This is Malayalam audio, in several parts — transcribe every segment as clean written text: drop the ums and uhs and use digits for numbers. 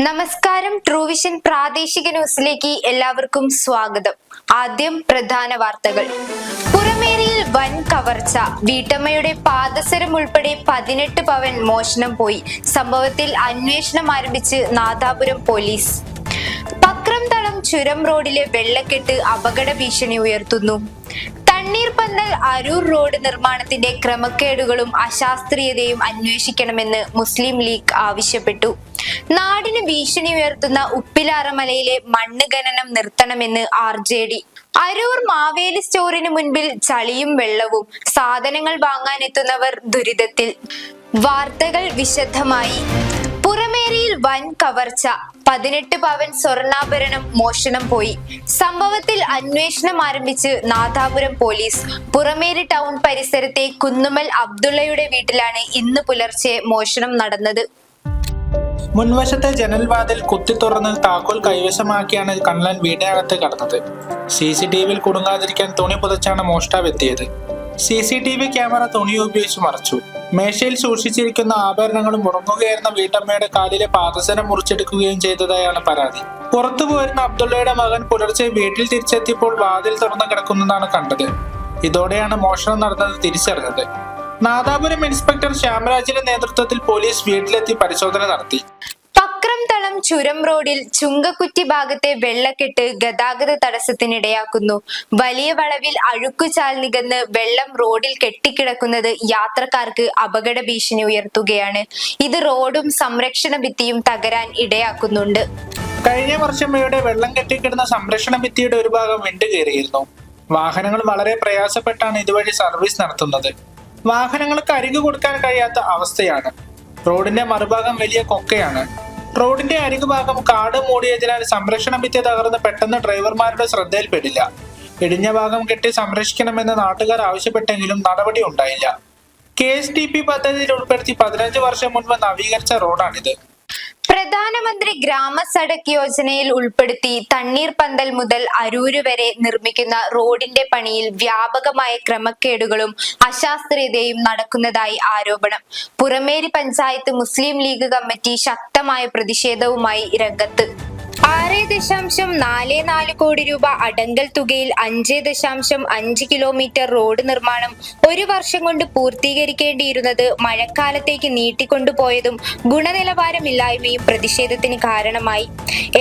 നമസ്കാരം. ട്രൂവിഷൻ പ്രാദേശിക ന്യൂസിലേക്ക് എല്ലാവർക്കും സ്വാഗതം. ആദ്യം പ്രധാന വാർത്തകൾ. പുറമേരിയിൽ വൻ കവർച്ച. വീട്ടമ്മയുടെ പാദസരം ഉൾപ്പെടെ 18 പവൻ മോഷണം പോയി. സംഭവത്തിൽ അന്വേഷണം ആരംഭിച്ച് നാദാപുരം പോലീസ്. പക്രംതളം ചുരം റോഡിലെ വെള്ളക്കെട്ട് അപകട ഭീഷണി ഉയർത്തുന്നു. തണ്ണീർപന്തൽ അരൂർ റോഡ് നിർമ്മാണത്തിന്റെ ക്രമക്കേടുകളും അശാസ്ത്രീയതയും അന്വേഷിക്കണമെന്ന് മുസ്ലിം ലീഗ് ആവശ്യപ്പെട്ടു. നാടിന് ഭീഷണി ഉയർത്തുന്ന ഉപ്പിലാറമലയിലെ മണ്ണ് ഖനനം നിർത്തണമെന്ന് RJD. അരൂർ മാവേലി സ്റ്റോറിന് മുൻപിൽ ചളിയും വെള്ളവും. സാധനങ്ങൾ വാങ്ങാനെത്തുന്നവർ ദുരിതത്തിൽ. വാർത്തകൾ വിശദമായി. പുറമേരിയിൽ വൻ കവർച്ച. 18 പവൻ സ്വർണ്ണാഭരണം മോഷണം പോയി. സംഭവത്തിൽ അന്വേഷണം ആരംഭിച്ച് നാദാപുരം പോലീസ്. പുറമേരി ടൗൺ പരിസരത്തെ കുന്നുമ്മൽ അബ്ദുള്ളയുടെ വീട്ടിലാണ് ഇന്ന് പുലർച്ചെ മോഷണം നടന്നത്. മുൻവശത്തെ ജനൽവാതിൽ കുത്തി തുറന്ന് താക്കോൽ കൈവശമാക്കിയാണ് കള്ളൻ വീടിനകത്ത് കടന്നത്. CCTVയിൽ കുടുങ്ങാതിരിക്കാൻ തുണി പുതച്ചാണ് മോഷ്ടാവ് എത്തിയത്. CCTV ക്യാമറ തുണി ഉപയോഗിച്ച് മറച്ചു. മേശയിൽ സൂക്ഷിച്ചിരിക്കുന്ന ആഭരണങ്ങളും ഉറങ്ങുകയായിരുന്ന വീട്ടമ്മയുടെ കാലിലെ പാദസരം മുറിച്ചെടുക്കുകയും ചെയ്തതായാണ് പരാതി. പുറത്തു പോയിരുന്ന അബ്ദുള്ളയുടെ മകൻ പുലർച്ചെ വീട്ടിൽ തിരിച്ചെത്തിയപ്പോൾ വാതിൽ തുറന്നു കിടക്കുന്നതാണ് കണ്ടത്. ഇതോടെയാണ് മോഷണം നടന്നത് തിരിച്ചറിഞ്ഞത്. നാദാപുരം ഇൻസ്പെക്ടർ ശ്യാമരാജിന്റെ നേതൃത്വത്തിൽ പോലീസ് വീട്ടിലെത്തി പരിശോധന നടത്തി. പക്രംതളം ചുരം റോഡിൽ ചുങ്കക്കുറ്റി ഭാഗത്തെ വെള്ളക്കെട്ട് ഗതാഗത തടസ്സത്തിനിടയാക്കുന്നു. വലിയ വളവിൽ അഴുക്കുചാൽ നികന്ന് വെള്ളം റോഡിൽ കെട്ടിക്കിടക്കുന്നത് യാത്രക്കാർക്ക് അപകട ഭീഷണി ഉയർത്തുകയാണ്. ഇത് റോഡും സംരക്ഷണ ഭിത്തിയും തകരാൻ ഇടയാക്കുന്നുണ്ട്. കഴിഞ്ഞ വർഷം ഇവിടെ വെള്ളം കെട്ടിക്കിടന്ന സംരക്ഷണ ഭിത്തിയുടെ ഒരു ഭാഗം വിണ്ടുകയറിയിരുന്നു. വാഹനങ്ങൾ വളരെ പ്രയാസപ്പെട്ടാണ് ഇതുവഴി സർവീസ് നടത്തുന്നത്. വാഹനങ്ങൾക്ക് അരികു കൊടുക്കാൻ കഴിയാത്ത അവസ്ഥയാണ്. റോഡിന്റെ മറുഭാഗം വലിയ കൊക്കയാണ്. റോഡിന്റെ അരികുഭാഗം കാട് മൂടിയതിനാൽ സംരക്ഷണ ഭിത്തി തകർന്ന് പെട്ടെന്ന് ഡ്രൈവർമാരുടെ ശ്രദ്ധയിൽപ്പെടില്ല. ഇടിഞ്ഞ ഭാഗം കെട്ടി സംരക്ഷിക്കണമെന്ന് നാട്ടുകാർ ആവശ്യപ്പെട്ടെങ്കിലും നടപടി ഉണ്ടായില്ല. KSTP പദ്ധതിയിൽ ഉൾപ്പെടുത്തി 15 വർഷം മുൻപ് നവീകരിച്ച റോഡാണിത്. പ്രധാനമന്ത്രി ഗ്രാമ സഡക് യോജനയിൽ ഉൾപ്പെടുത്തി തണ്ണീർപന്തൽ മുതൽ അരൂര് വരെ നിർമ്മിക്കുന്ന റോഡിന്റെ പണിയിൽ വ്യാപകമായ ക്രമക്കേടുകളും അശാസ്ത്രീയതയും നടക്കുന്നതായി ആരോപണം. പുറമേരി പഞ്ചായത്ത് മുസ്ലിം ലീഗ് കമ്മിറ്റി ശക്തമായ പ്രതിഷേധവുമായി രംഗത്ത്. 6.44 കോടി രൂപ അടങ്കൽ തുകയിൽ 5.5 കിലോമീറ്റർ റോഡ് നിർമ്മാണം ഒരു വർഷം കൊണ്ട് പൂർത്തീകരിക്കേണ്ടിയിരുന്നത് മഴക്കാലത്തേക്ക് നീട്ടിക്കൊണ്ടുപോയതും ഗുണനിലവാരമില്ലായ്മയും പ്രതിഷേധത്തിന് കാരണമായി.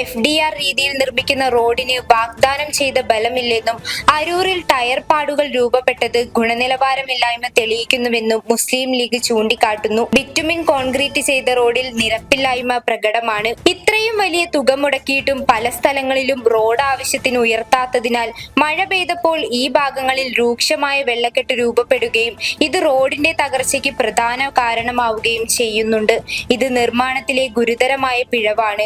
FDR രീതിയിൽ നിർമ്മിക്കുന്ന റോഡിന് വാഗ്ദാനം ചെയ്ത ബലമില്ലെന്നും അരൂരിൽ ടയർ പാടുകൾ രൂപപ്പെട്ടത് ഗുണനിലവാരമില്ലായ്മ തെളിയിക്കുന്നുവെന്നും മുസ്ലിം ലീഗ് ചൂണ്ടിക്കാട്ടുന്നു. ബിറ്റുമിൻ കോൺക്രീറ്റ് ചെയ്ത റോഡിൽ നിരപ്പില്ലായ്മ പ്രകടമാണ്. ഇത്രയും വലിയ തുക മുടക്കിയിട്ടും പല സ്ഥലങ്ങളിലും റോഡ് ആവശ്യത്തിന് ഉയർത്താത്തതിനാൽ മഴ പെയ്തപ്പോൾ ഈ ഭാഗങ്ങളിൽ രൂക്ഷമായ വെള്ളക്കെട്ട് രൂപപ്പെടുകയും ഇത് റോഡിന്റെ തകർച്ചയ്ക്ക് പ്രധാന കാരണമാവുകയും ചെയ്യുന്നുണ്ട്. ഇത് നിർമ്മാണത്തിലെ ഗുരുതരമായ പിഴവാണ്.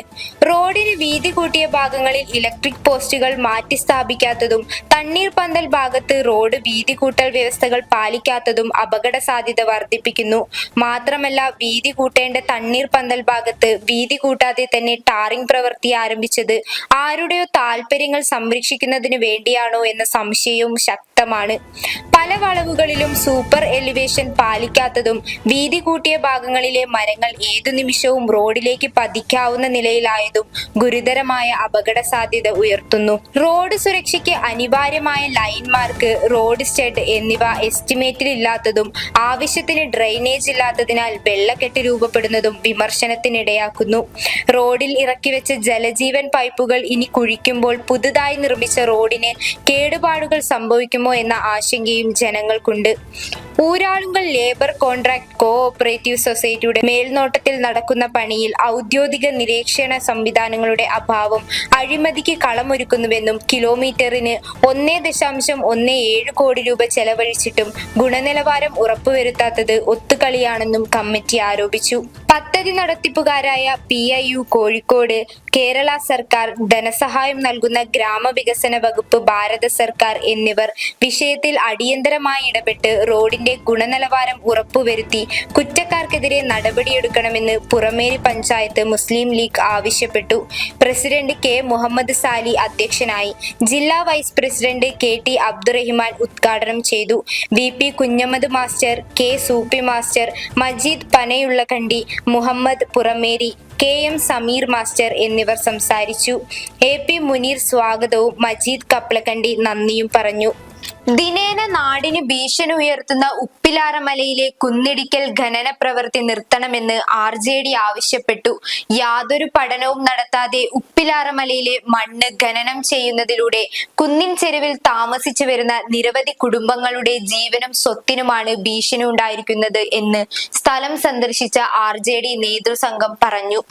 റോഡിന് വീതി കൂട്ടിയ ഭാഗങ്ങളിൽ ഇലക്ട്രിക് പോസ്റ്റുകൾ മാറ്റി സ്ഥാപിക്കാത്തതും തണ്ണീർപന്തൽ ഭാഗത്ത് റോഡ് വീതി കൂട്ടൽ വ്യവസ്ഥകൾ പാലിക്കാത്തതും അപകട സാധ്യത വർദ്ധിപ്പിക്കുന്നു. മാത്രമല്ല, വീതി കൂട്ടേണ്ട തണ്ണീർപന്തൽ ഭാഗത്ത് വീതി കൂട്ടാതെ തന്നെ ടാറിംഗ് പ്രവൃത്തി ആരംഭിച്ചത് ആരുടെയോ താല്പര്യങ്ങൾ സംരക്ഷിക്കുന്നതിന് വേണ്ടിയാണോ എന്ന സംശയവും ശക്തമാണ്. പല വളവുകളിലും സൂപ്പർ എലിവേഷൻ പാലിക്കാത്തതും വീതി കൂട്ടിയ ഭാഗങ്ങളിലെ മരങ്ങൾ ഏതു നിമിഷവും റോഡിലേക്ക് പതിക്കാവുന്ന നിലയിലായതും ഗുരുതരമായ അപകട സാധ്യത ഉയർത്തുന്നു. റോഡ് സുരക്ഷയ്ക്ക് അനിവാര്യമായ ലൈൻ മാർക്ക്, റോഡ് സ്റ്റഡ് എന്നിവ എസ്റ്റിമേറ്റിൽ ഇല്ലാത്തതും ആവശ്യത്തിന് ഡ്രെയിനേജ് ഇല്ലാത്തതിനാൽ വെള്ളക്കെട്ട് രൂപപ്പെടുന്നതും വിമർശനത്തിനിടയാക്കുന്നു. റോഡിൽ ഇറക്കിവെച്ച ജലജീവൻ പൈപ്പുകൾ ഇനി കുഴിക്കുമ്പോൾ പുതുതായി നിർമ്മിച്ച റോഡിന് കേടുപാടുകൾ സംഭവിക്കുമോ എന്ന ആശങ്കയും ജനങ്ങൾക്കുണ്ട്. ഊരാളുങ്കൽ ലേബർ കോൺട്രാക്ട് കോഓപ്പറേറ്റീവ് സൊസൈറ്റിയുടെ മേൽനോട്ടത്തിൽ നടക്കുന്ന പണിയിൽ ഔദ്യോഗിക നിരീക്ഷണ സംവിധാനങ്ങളുടെ അഭാവം അഴിമതിക്ക് കളമൊരുക്കുന്നുവെന്നും കിലോമീറ്ററിന് 1.17 കോടി രൂപ ചെലവഴിച്ചിട്ടും ഗുണനിലവാരം ഉറപ്പുവരുത്താത്തത് ഒത്തുകളിയാണെന്നും കമ്മിറ്റി ആരോപിച്ചു. പദ്ധതി നടത്തിപ്പുകാരായ PIU കോഴിക്കോട്, കേരള സർക്കാർ, ധനസഹായം നൽകുന്ന ഗ്രാമവികസന വകുപ്പ്, ഭാരത സർക്കാർ എന്നിവർ വിഷയത്തിൽ അടിയന്തരമായി ഇടപെട്ട് റോഡിന്റെ ഗുണനിലവാരം ഉറപ്പുവരുത്തി കുറ്റക്കാർക്കെതിരെ നടപടിയെടുക്കണമെന്ന് പുറമേരി പഞ്ചായത്ത് മുസ്ലിം ലീഗ് ആവശ്യപ്പെട്ടു. പ്രസിഡന്റ് K മുഹമ്മദ് സാലി അധ്യക്ഷനായി. ജില്ലാ വൈസ് പ്രസിഡന്റ് KT അബ്ദുറഹിമാൻ ഉദ്ഘാടനം ചെയ്തു. VP Kunhammad master, K Sooppy master, Majeed Panayullakandi, Muhammad Purameri, KM Sameer master എന്നിവർ സംസാരിച്ചു. AP മുനീർ സ്വാഗതവും മജീദ് കപ്ലക്കണ്ടി നന്ദിയും പറഞ്ഞു. ദിനേന നാടിന് ഭീഷണി ഉയർത്തുന്ന ഉപ്പിലാറമലയിലെ കുന്നിടിക്കൽ ഖനന പ്രവൃത്തി നിർത്തണമെന്ന് RJD ആവശ്യപ്പെട്ടു. യാതൊരു പഠനവും നടത്താതെ ഉപ്പിലാറമലയിലെ മണ്ണ് ഖനനം ചെയ്യുന്നതിലൂടെ കുന്നിൻ ചെരുവിൽ താമസിച്ചു വരുന്ന നിരവധി കുടുംബങ്ങളുടെ ജീവനും സ്വത്തിനുമാണ് ഭീഷണി ഉണ്ടായിരിക്കുന്നത് എന്ന് സ്ഥലം സന്ദർശിച്ച RJD നേതൃസംഘം പറഞ്ഞു.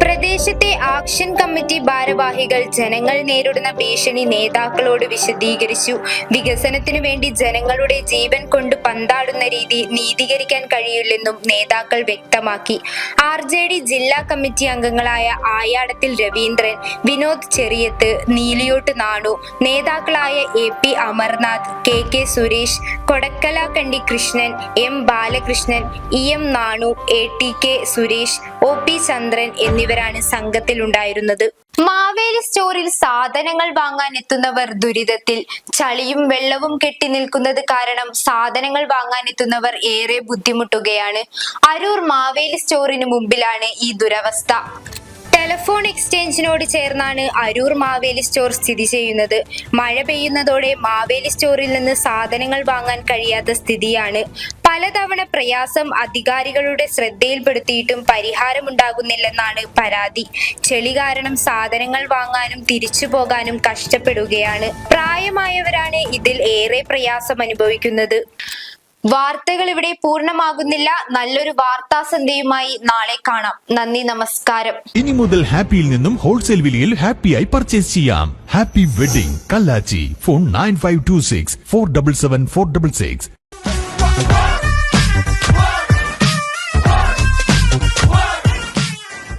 പ്രദേശത്തെ ആക്ഷൻ കമ്മിറ്റി ഭാരവാഹികൾ ജനങ്ങൾ നേരിടുന്ന ഭീഷണി നേതാക്കളോട് വിശദീകരിച്ചു. വികസനത്തിനു വേണ്ടി ജനങ്ങളുടെ ജീവൻ കൊണ്ട് പന്താടുന്ന രീതി നീതീകരിക്കാൻ കഴിയില്ലെന്നും നേതാക്കൾ വ്യക്തമാക്കി. RJD ജില്ലാ കമ്മിറ്റി അംഗങ്ങളായ ആയാടത്തിൽ രവീന്ദ്രൻ, വിനോദ് ചെറിയത്ത്, നീലിയോട്ട് നാണു, നേതാക്കളായ AP Amarnath, KK Suresh, കൊടക്കലാക്കണ്ടി Krishnan, M Balakrishnan, EM Nanu, ATK Suresh, OP ചന്ദ്രൻ എന്നിവരാണ് സംഘത്തിലുണ്ടായിരുന്നത്. മാവേലി സ്റ്റോറിൽ സാധനങ്ങൾ വാങ്ങാൻ എത്തുന്നവർ ദുരിതത്തിൽ. ചളിയും വെള്ളവും കെട്ടി നിൽക്കുന്നത് കാരണം സാധനങ്ങൾ വാങ്ങാൻ എത്തുന്നവർ ഏറെ ബുദ്ധിമുട്ടുകയാണ്. അരൂർ മാവേലി സ്റ്റോറിന് മുമ്പിലാണ് ഈ ദുരവസ്ഥ. ടെലിഫോൺ എക്സ്ചേഞ്ചിനോട് ചേർന്നാണ് അരൂർ മാവേലി സ്റ്റോർ സ്ഥിതി ചെയ്യുന്നത്. മഴ പെയ്യുന്നതോടെ മാവേലി സ്റ്റോറിൽ നിന്ന് സാധനങ്ങൾ വാങ്ങാൻ കഴിയാത്ത സ്ഥിതിയാണ്. പലതവണ പ്രയാസം അധികാരികളുടെ ശ്രദ്ധയിൽപ്പെടുത്തിയിട്ടും പരിഹാരമുണ്ടാകുന്നില്ലെന്നാണ് പരാതി. ചെളി കാരണം സാധനങ്ങൾ വാങ്ങാനും തിരിച്ചു പോകാനും കഷ്ടപ്പെടുകയാണ്. പ്രായമായവരാണ് ഇതിൽ ഏറെ പ്രയാസം അനുഭവിക്കുന്നത്. വാർത്തകൾ ഇവിടെ പൂർണ്ണമാകുന്നില്ല. നല്ലൊരു വാർത്താ സന്ധ്യയുമായി നാളെ കാണാം. നന്ദി, നമസ്കാരം. ഇനി മുതൽ ഹാപ്പിയിൽ നിന്നും ഹോൾസെയിൽ വിലയിൽ ഹാപ്പിയായി പർച്ചേസ് ചെയ്യാം. Happy wedding Kallachi. ഫോൺ 9526 477 466.